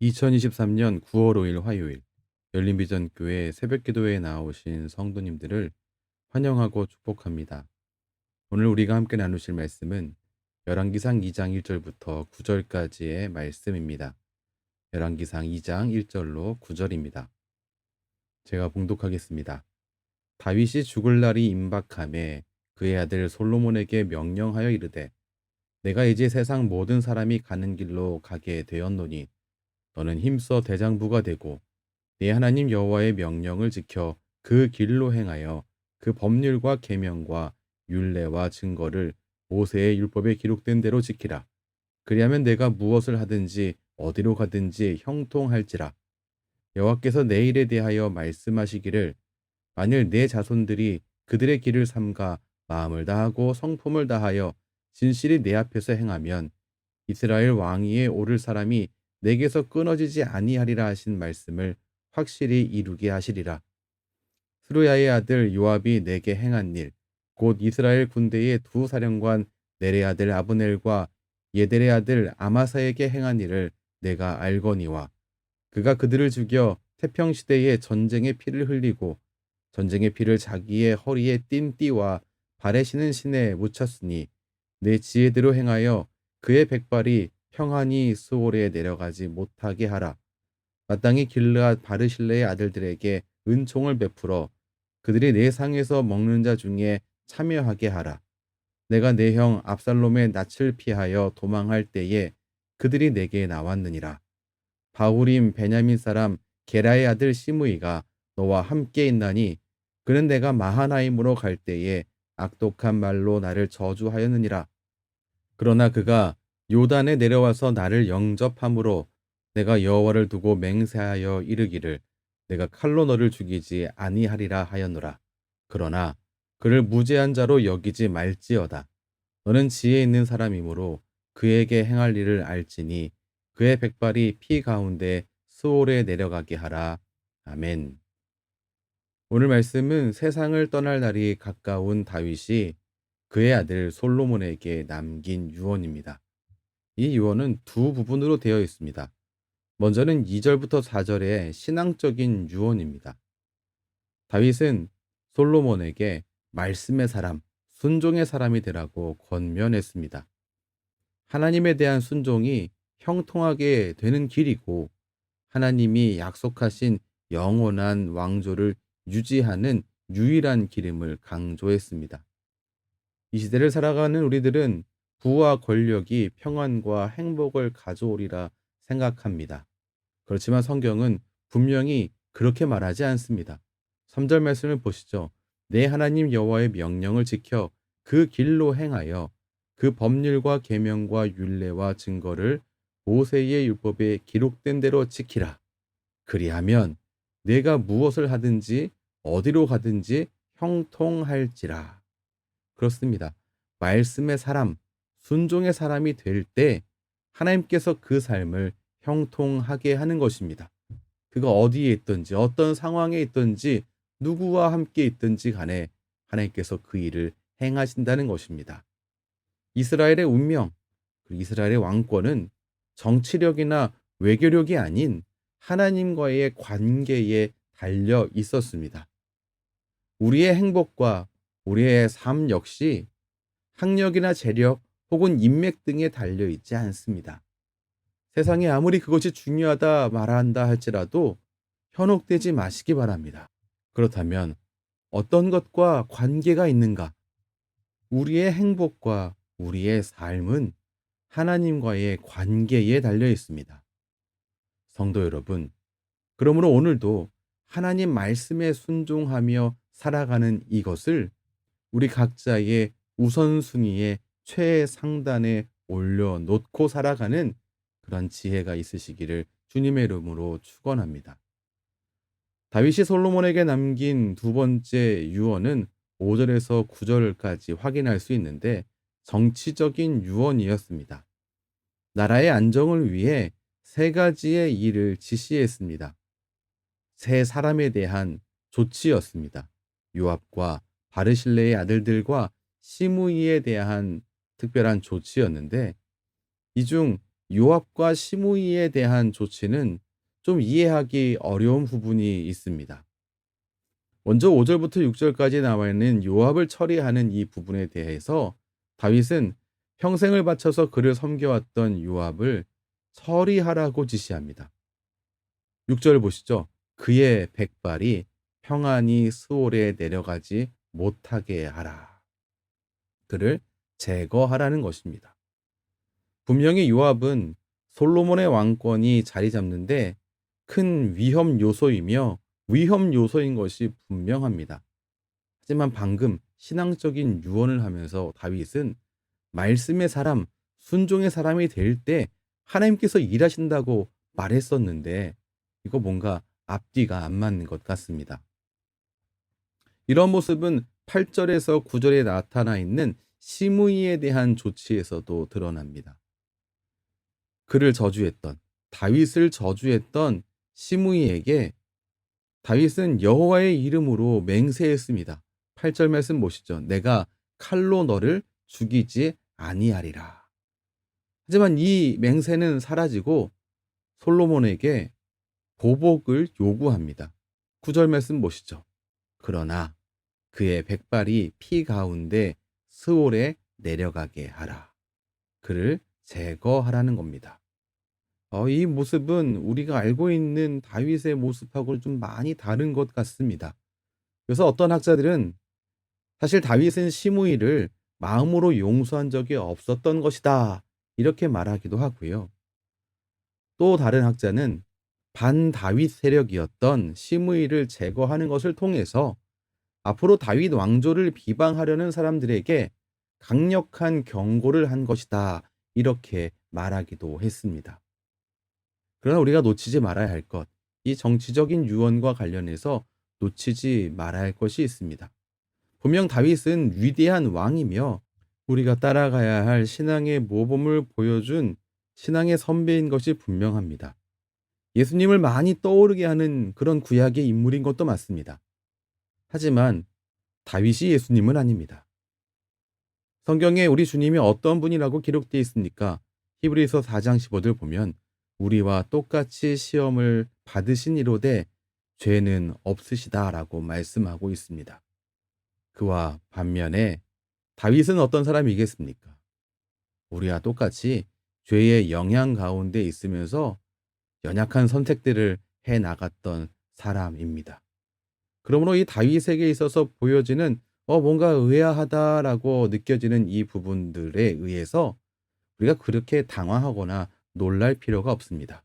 2023년 9월 5일 화요일 열린비전교회 새벽기도회에 나오신 성도님들을 환영하고 축복합니다. 오늘 우리가 함께 나누실 말씀은 열왕기상 2장 1절부터 9절까지의 말씀입니다. 열왕기상 2장 1절로 9절입니다. 제가 봉독하겠습니다. 다윗이 죽을 날이 임박함에 그의 아들 솔로몬에게 명령하여 이르되 내가 이제 세상 모든 사람이 가는 길로 가게 되었노니 너는 힘써 대장부가 되고 네 하나님 여호와의 명령을 지켜 그 길로 행하여 그 법률과 계명과 율례와 증거를 모세의 율법에 기록된 대로 지키라. 그리하면 내가 무엇을 하든지 어디로 가든지 형통할지라. 여호와께서 내 일에 대하여 말씀하시기를 만일 내 자손들이 그들의 길을 삼가 마음을 다하고 성품을 다하여 진실이 내 앞에서 행하면 이스라엘 왕위에 오를 사람이 내게서 끊어지지 아니하리라 하신 말씀을 확실히 이루게 하시리라. 스루야의 아들 요압이 내게 행한 일, 곧 이스라엘 군대의 두 사령관 넬의 아들 아브넬과 예델의 아들 아마사에게 행한 일을 내가 알거니와 그가 그들을 죽여 태평시대에 전쟁의 피를 흘리고 전쟁의 피를 자기의 허리에 띤 띠와 발에 신은 신에 묻혔으니 내 지혜대로 행하여 그의 백발이 평안히 스올에 내려가지 못하게 하라. 마땅히 길르앗 바르실레의 아들들에게 은총을 베풀어 그들이 내 상에서 먹는 자 중에 참여하게 하라. 내가 내 형 압살롬의 낯을 피하여 도망할 때에 그들이 내게 나왔느니라. 바후림 베냐민 사람 게라의 아들 시므이가 너와 함께 있나니 그는 내가 마하나임으로 갈 때에 악독한 말로 나를 저주하였느니라. 그러나 그가 요단에 내려와서 나를 영접함으로 내가 여호와를 두고 맹세하여 이르기를 내가 칼로 너를 죽이지 아니하리라 하였노라. 그러나 그를 무죄한 자로 여기지 말지어다. 너는 지혜 있는 사람이므로 그에게 행할 일을 알지니 그의 백발이 피 가운데 스올에 내려가게 하라. 아멘. 오늘 말씀은 세상을 떠날 날이 가까운 다윗이 그의 아들 솔로몬에게 남긴 유언입니다. 이 유언은 두 부분으로 되어 있습니다. 먼저는 2절부터 4절의 신앙적인 유언입니다. 다윗은 솔로몬에게 말씀의 사람, 순종의 사람이 되라고 권면했습니다. 하나님에 대한 순종이 형통하게 되는 길이고 하나님이 약속하신 영원한 왕조를 유지하는 유일한 길임을 강조했습니다. 이 시대를 살아가는 우리들은 부와 권력이 평안과 행복을 가져오리라 생각합니다. 그렇지만 성경은 분명히 그렇게 말하지 않습니다. 3절 말씀을 보시죠. 내 하나님 여호와의 명령을 지켜 그 길로 행하여 그 법률과 계명과 율례와 증거를 모세의 율법에 기록된 대로 지키라. 그리하면 내가 무엇을 하든지 어디로 가든지 형통할지라. 그렇습니다. 말씀의 사람, 순종의 사람이 될 때 하나님께서 그 삶을 형통하게 하는 것입니다. 그가 어디에 있든지 어떤 상황에 있든지 누구와 함께 있든지 간에 하나님께서 그 일을 행하신다는 것입니다. 이스라엘의 운명, 이스라엘의 왕권은 정치력이나 외교력이 아닌 하나님과의 관계에 달려 있었습니다. 우리의 행복과 우리의 삶 역시 학력이나 재력 혹은 인맥 등에 달려 있지 않습니다. 세상에 아무리 그것이 중요하다 말한다 할지라도 현혹되지 마시기 바랍니다. 그렇다면 어떤 것과 관계가 있는가? 우리의 행복과 우리의 삶은 하나님과의 관계에 달려 있습니다. 성도 여러분, 그러므로 오늘도 하나님 말씀에 순종하며 살아가는 이것을 우리 각자의 우선순위의 최상단에 올려놓고 살아가는 그런 지혜가 있으시기를 주님의 이름으로 축원합니다. 다윗이 솔로몬에게 남긴 두 번째 유언은 5절에서 9절까지 확인할 수 있는데 정치적인 유언이었습니다. 나라의 안정을 위해 세 가지의 일을 지시했습니다. 세 사람에 대한 조치였습니다. 요압과 바르실레의 아들들과 시므이에 대한 특별한 조치였는데 이 중 요압과 시므이에 대한 조치는 좀 이해하기 어려운 부분이 있습니다. 먼저 5절부터 6절까지 나와 있는 요압을 처리하는 이 부분에 대해서 다윗은 평생을 바쳐서 그를 섬겨왔던 요압을 처리하라고 지시합니다. 6절 보시죠. 그의 백발이 평안히 스올에 내려가지 못하게 하라. 그를 제거하라는 것입니다. 분명히 요압은 솔로몬의 왕권이 자리 잡는데 큰 위험 요소이며 위험 요소인 것이 분명합니다. 하지만 방금 신앙적인 유언을 하면서 다윗은 말씀의 사람, 순종의 사람이 될 때 하나님께서 일하신다고 말했었는데 이거 뭔가 앞뒤가 안 맞는 것 같습니다. 이런 모습은 8절에서 9절에 나타나 있는 시므이에 대한 조치에서도 드러납니다. 그를 저주했던, 다윗을 저주했던 시므이에게 다윗은 여호와의 이름으로 맹세했습니다. 8절 말씀 보시죠. 내가 칼로 너를 죽이지 아니하리라. 하지만 이 맹세는 사라지고 솔로몬에게 보복을 요구합니다. 9절 말씀 보시죠. 그러나 그의 백발이 피 가운데 스올에 내려가게 하라. 그를 제거하라는 겁니다. 이 모습은 우리가 알고 있는 다윗의 모습하고 좀 많이 다른 것 같습니다. 그래서 어떤 학자들은 사실 다윗은 시므이를 마음으로 용서한 적이 없었던 것이다. 이렇게 말하기도 하고요. 또 다른 학자는 반다윗 세력이었던 시므이를 제거하는 것을 통해서 앞으로 다윗 왕조를 비방하려는 사람들에게 강력한 경고를 한 것이다. 이렇게 말하기도 했습니다. 그러나 우리가 놓치지 말아야 할 것, 이 정치적인 유언과 관련해서 놓치지 말아야 할 것이 있습니다. 분명 다윗은 위대한 왕이며 우리가 따라가야 할 신앙의 모범을 보여준 신앙의 선배인 것이 분명합니다. 예수님을 많이 떠오르게 하는 그런 구약의 인물인 것도 맞습니다. 하지만 다윗이 예수님은 아닙니다. 성경에 우리 주님이 어떤 분이라고 기록되어 있습니까? 히브리서 4장 15절 보면 우리와 똑같이 시험을 받으신 이로되 죄는 없으시다라고 말씀하고 있습니다. 그와 반면에 다윗은 어떤 사람이겠습니까? 우리와 똑같이 죄의 영향 가운데 있으면서 연약한 선택들을 해 나갔던 사람입니다. 그러므로 이 다윗에게 있어서 보여지는 뭔가 의아하다라고 느껴지는 이 부분들에 의해서 우리가 그렇게 당황하거나 놀랄 필요가 없습니다.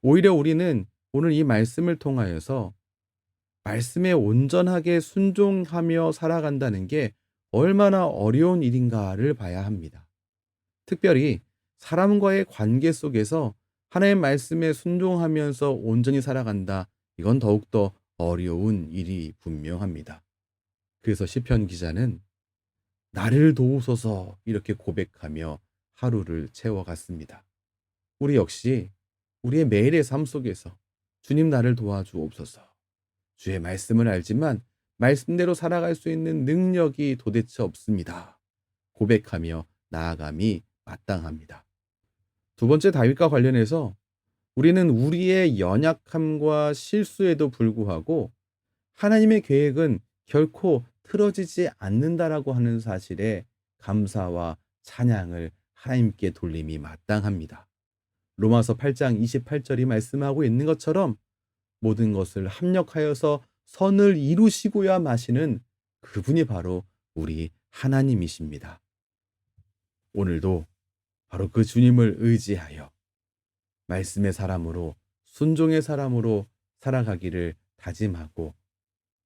오히려 우리는 오늘 이 말씀을 통하여서 말씀에 온전하게 순종하며 살아간다는 게 얼마나 어려운 일인가를 봐야 합니다. 특별히 사람과의 관계 속에서 하나님의 말씀에 순종하면서 온전히 살아간다. 이건 더욱더 어려운 일이 분명합니다. 그래서 시편 기자는 나를 도우소서 이렇게 고백하며 하루를 채워갔습니다. 우리 역시 우리의 매일의 삶 속에서 주님 나를 도와주옵소서. 주의 말씀을 알지만 말씀대로 살아갈 수 있는 능력이 도대체 없습니다. 고백하며 나아감이 마땅합니다. 두 번째 다윗과 관련해서 우리는 우리의 연약함과 실수에도 불구하고 하나님의 계획은 결코 틀어지지 않는다라고 하는 사실에 감사와 찬양을 하나님께 돌림이 마땅합니다. 로마서 8장 28절이 말씀하고 있는 것처럼 모든 것을 합력하여서 선을 이루시고야 마시는 그분이 바로 우리 하나님이십니다. 오늘도 바로 그 주님을 의지하여 말씀의 사람으로 순종의 사람으로 살아가기를 다짐하고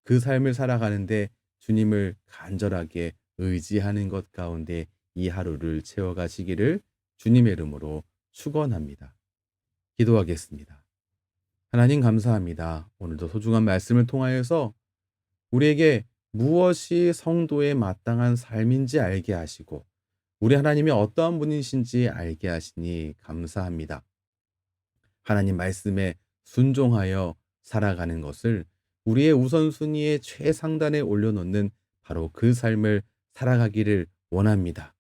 그 삶을 살아가는데 주님을 간절하게 의지하는 것 가운데 이 하루를 채워가시기를 주님의 이름으로 축원합니다. 기도하겠습니다. 하나님 감사합니다. 오늘도 소중한 말씀을 통하여서 우리에게 무엇이 성도에 마땅한 삶인지 알게 하시고 우리 하나님이 어떠한 분이신지 알게 하시니 감사합니다. 하나님 말씀에 순종하여 살아가는 것을 우리의 우선순위의 최상단에 올려놓는 바로 그 삶을 살아가기를 원합니다.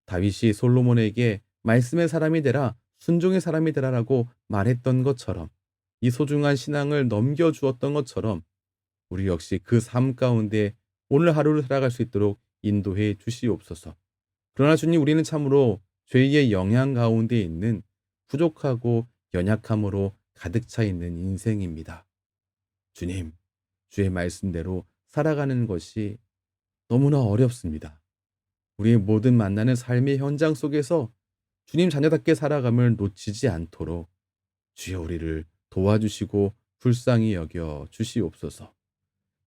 다윗이 솔로몬에게 말씀의 사람이 되라, 순종의 사람이 되라라고 말했던 것처럼, 이 소중한 신앙을 넘겨주었던 것처럼 우리 역시 그 삶 가운데 오늘 하루를 살아갈 수 있도록 인도해 주시옵소서. 그러나 주님, 우리는 참으로 죄의 영향 가운데 있는 부족하고 연약함으로 가득 차 있는 인생입니다. 주님, 주의 말씀대로 살아가는 것이 너무나 어렵습니다. 우리의 모든 만나는 삶의 현장 속에서 주님 자녀답게 살아감을 놓치지 않도록 주여 우리를 도와주시고 불쌍히 여겨 주시옵소서.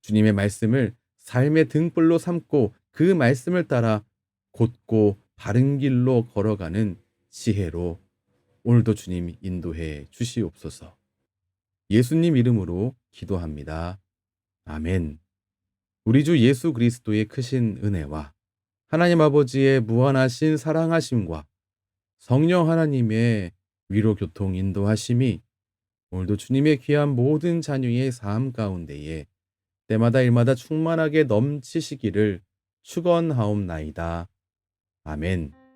주님의 말씀을 삶의 등불로 삼고 그 말씀을 따라 곧고 바른 길로 걸어가는 지혜로 오늘도 주님 인도해 주시옵소서. 예수님 이름으로 기도합니다. 아멘. 우리 주 예수 그리스도의 크신 은혜와 하나님 아버지의 무한하신 사랑하심과 성령 하나님의 위로 교통 인도하심이 오늘도 주님의 귀한 모든 자녀의 삶 가운데에 때마다 일마다 충만하게 넘치시기를 축원하옵나이다. 아멘.